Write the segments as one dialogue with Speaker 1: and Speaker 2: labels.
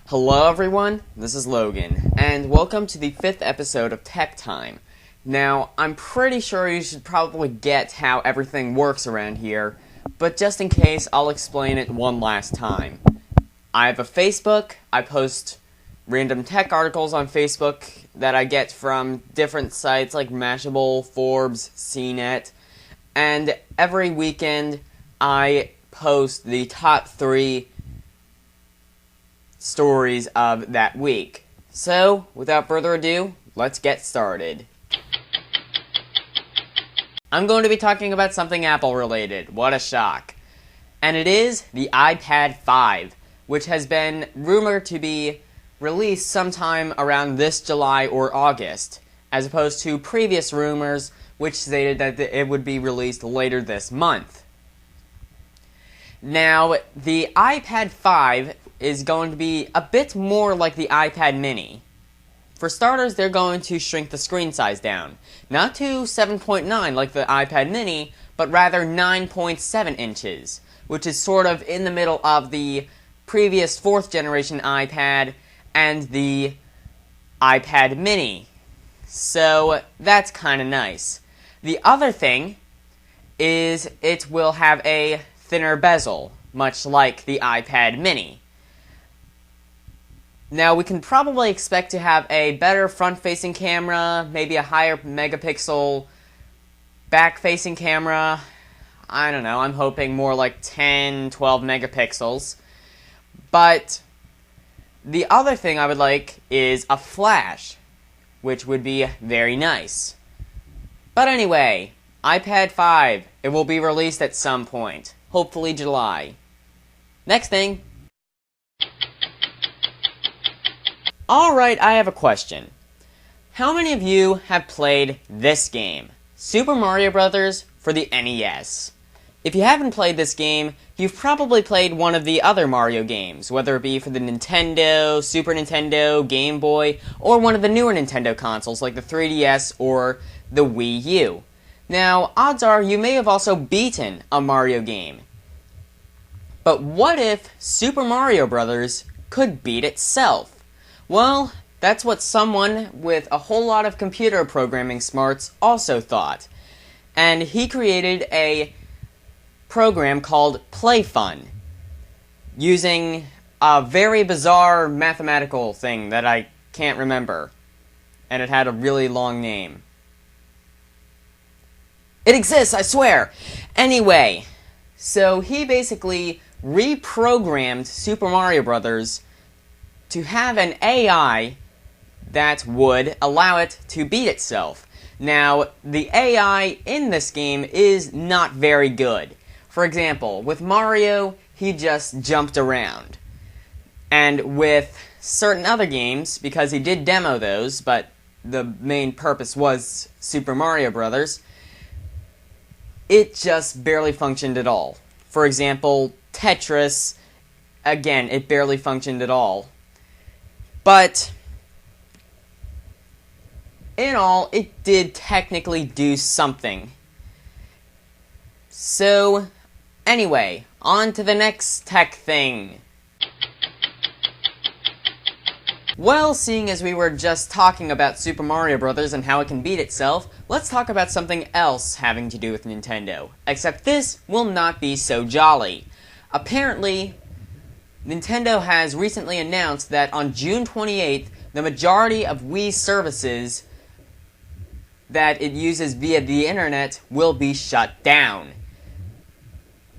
Speaker 1: Hello everyone, this is Logan, and welcome to the 5th episode of Tech Time. Now, I'm pretty sure you should probably get how everything works around here, but just in case, I'll explain it one last time. I have a Facebook. I post random tech articles on Facebook that I get from different sites like Mashable, Forbes, CNET, and every weekend I post the top 3 stories of that week. So, without further ado, let's get started. I'm going to be talking about something Apple related. What a shock. And it is the iPad 5, which has been rumored to be released sometime around this July or August, as opposed to previous rumors which stated that it would be released later this month. Now, the iPad 5 is going to be a bit more like the iPad mini. For starters, they're going to shrink the screen size down. Not to 7.9 like the iPad mini, but rather 9.7 inches, which is sort of in the middle of the previous 4th generation iPad and the iPad mini. So, that's kind of nice. The other thing is it will have a thinner bezel, much like the iPad mini. Now, we can probably expect to have a better front-facing camera, maybe a higher megapixel back-facing camera. I don't know, I'm hoping more like 10, 12 megapixels. But the other thing I would like is a flash, which would be very nice. But anyway, iPad 5, it will be released at some point, hopefully July. Next thing. Alright, I have a question. How many of you have played this game? Super Mario Bros. For the NES. If you haven't played this game, you've probably played one of the other Mario games, whether it be for the Nintendo, Super Nintendo, Game Boy, or one of the newer Nintendo consoles like the 3DS or the Wii U. Now, odds are you may have also beaten a Mario game. But what if Super Mario Bros. Could beat itself? Well, that's what someone with a whole lot of computer programming smarts also thought. And he created a program called PlayFun, using a very bizarre mathematical thing that I can't remember. And it had a really long name. It exists, I swear! Anyway, so he basically reprogrammed Super Mario Bros. To have an AI that would allow it to beat itself. Now, the AI in this game is not very good. For example, with Mario, he just jumped around. And with certain other games, because he did demo those, but the main purpose was Super Mario Bros., it just barely functioned at all. For example, Tetris, again, it barely functioned at all. But, in all, it did technically do something. So, anyway, on to the next tech thing. Well, seeing as we were just talking about Super Mario Bros. And how it can beat itself, let's talk about something else having to do with Nintendo. Except this will not be so jolly. Apparently, Nintendo has recently announced that on June 28th, the majority of Wii services that it uses via the internet will be shut down.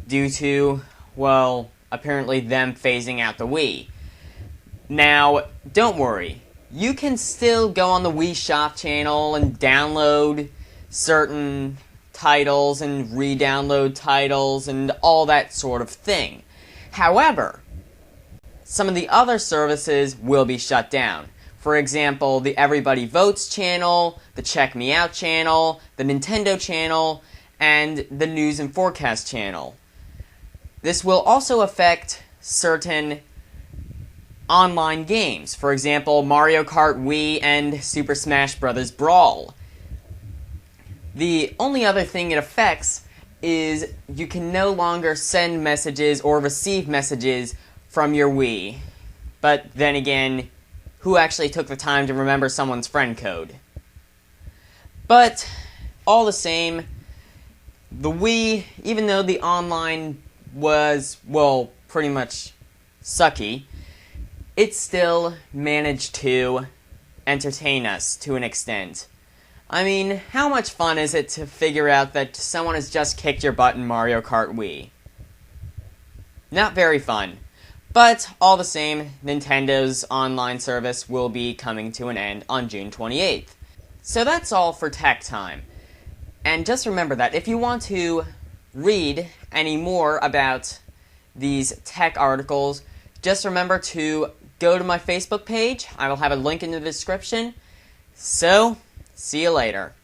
Speaker 1: Due to, well, apparently them phasing out the Wii. Now, don't worry. You can still go on the Wii Shop channel and download certain titles and re-download titles and all that sort of thing. However, some of the other services will be shut down. For example, the Everybody Votes channel, the Check Me Out channel, the Nintendo channel, and the News and Forecast channel. This will also affect certain online games. For example, Mario Kart Wii and Super Smash Bros. Brawl. The only other thing it affects is you can no longer send messages or receive messages from your Wii. But then again, who actually took the time to remember someone's friend code? But all the same, the Wii, even though the online was, well, pretty much sucky, it still managed to entertain us to an extent. I mean, how much fun is it to figure out that someone has just kicked your butt in Mario Kart Wii? Not very fun. But all the same, Nintendo's online service will be coming to an end on June 28th. So that's all for Tech Time. And just remember that if you want to read any more about these tech articles, just remember to go to my Facebook page. I will have a link in the description. So, see you later.